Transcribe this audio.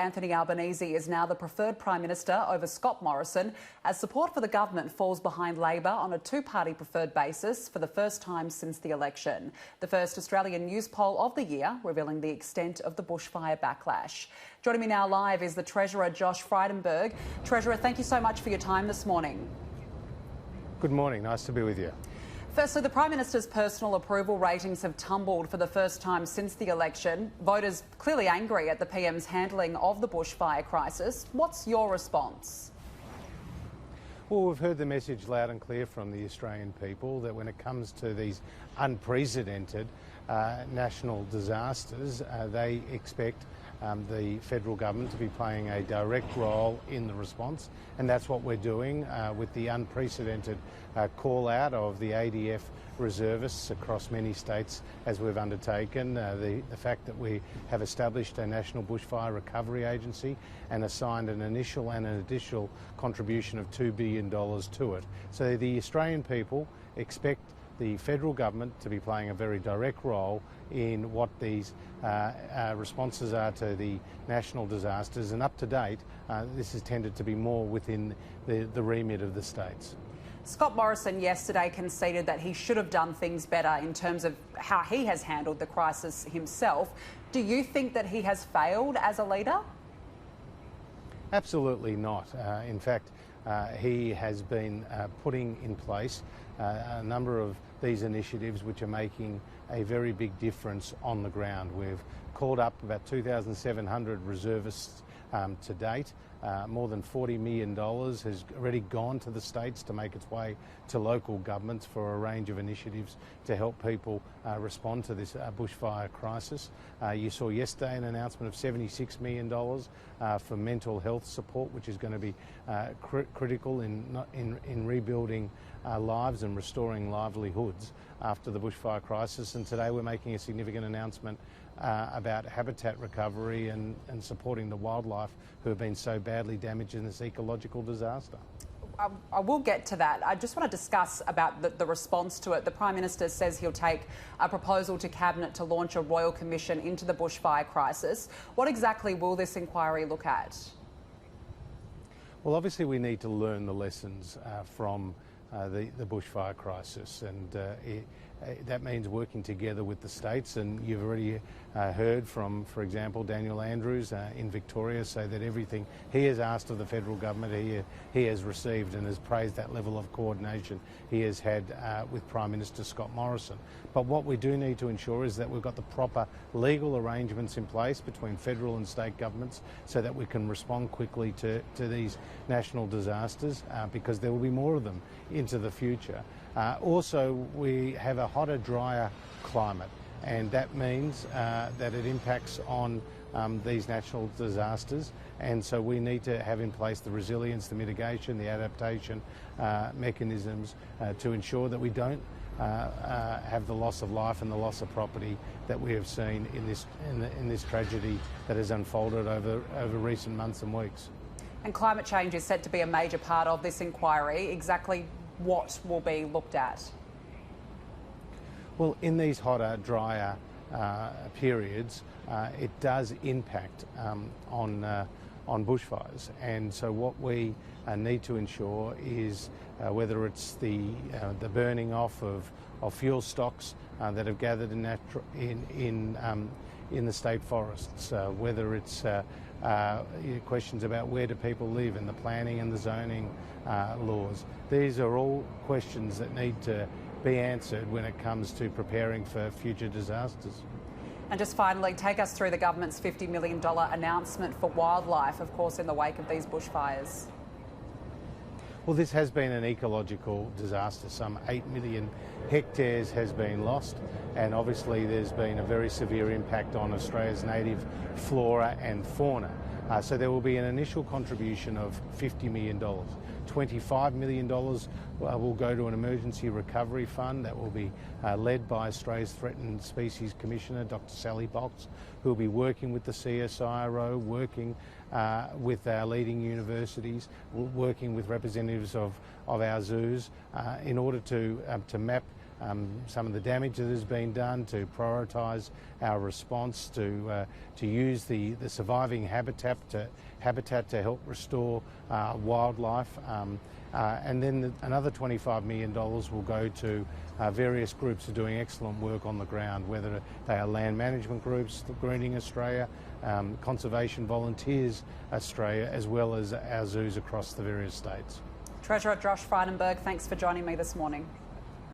Anthony Albanese is now the preferred Prime Minister over Scott Morrison, as support for the government falls behind Labor on a two-party preferred basis for the first time since the election. The first Australian Newspoll of the year, revealing the extent of the bushfire backlash. Joining me now live is the Treasurer, Josh Frydenberg. Treasurer, thank you so much for your time this morning. Good morning, nice to be with you. Firstly, the Prime Minister's personal approval ratings have tumbled for the first time since the election. Voters clearly angry at the PM's handling of the bushfire crisis. What's your response? Well, we've heard the message loud and clear from the Australian people that when it comes to these unprecedented national disasters, they expect the federal government to be playing a direct role in the response, and that's what we're doing with the unprecedented call out of the ADF reservists across many states as we've undertaken, the fact that we have established a National Bushfire Recovery Agency and assigned an initial and an additional contribution of $2 billion to it. So the Australian people expect the federal government to be playing a very direct role in what these responses are to the national disasters, and up to date this has tended to be more within the remit of the states. Scott Morrison yesterday conceded that he should have done things better in terms of how he has handled the crisis himself. Do you think that he has failed as a leader? Absolutely not. In fact, he has been putting in place a number of these initiatives which are making a very big difference on the ground. We've called up about 2,700 reservists to date. More than $40 million has already gone to the states to make its way to local governments for a range of initiatives to help people respond to this bushfire crisis. You saw yesterday an announcement of $76 million for mental health support, which is going to be critical in rebuilding lives and restoring livelihoods after the bushfire crisis. And today we're making a significant announcement about habitat recovery and supporting the wildlife who have been so badly damaged in this ecological disaster. I will get to that. I just want to discuss about the response to it. The Prime Minister says he'll take a proposal to Cabinet to launch a royal commission into the bushfire crisis. What exactly will this inquiry look at? Well, obviously we need to learn the lessons from the bushfire crisis, and that means working together with the states. And you've already heard from, for example, Daniel Andrews in Victoria say that everything he has asked of the federal government he has received, and has praised that level of coordination he has had with Prime Minister Scott Morrison. But what we do need to ensure is that we've got the proper legal arrangements in place between federal and state governments so that we can respond quickly to these national disasters, because there will be more of them into the future. Also, we have a hotter, drier climate, and that means that it impacts on these natural disasters, and so we need to have in place the resilience, the mitigation, the adaptation mechanisms to ensure that we don't have the loss of life and the loss of property that we have seen in this tragedy that has unfolded over recent months and weeks. And climate change is set to be a major part of this inquiry. Exactly what will be looked at? Well, in these hotter, drier periods, it does impact on bushfires, and so what we need to ensure is whether it's the burning off of fuel stocks that have gathered in the state forests, whether it's questions about where do people live and the planning and the zoning laws. These are all questions that need to be answered when it comes to preparing for future disasters. And just finally, take us through the government's $50 million announcement for wildlife, of course, in the wake of these bushfires. Well, this has been an ecological disaster. Some 8 million hectares has been lost, and obviously there's been a very severe impact on Australia's native flora and fauna. So there will be an initial contribution of $50 million. $25 million will go to an emergency recovery fund that will be led by Australia's Threatened Species Commissioner, Dr. Sally Box, who will be working with the CSIRO, working with our leading universities, working with representatives of our zoos in order to map some of the damage that has been done, to prioritise our response, to use the surviving habitat to help restore wildlife. And then another $25 million will go to various groups who are doing excellent work on the ground, whether they are land management groups, Greening Australia, Conservation Volunteers Australia, as well as our zoos across the various states. Treasurer Josh Frydenberg, thanks for joining me this morning.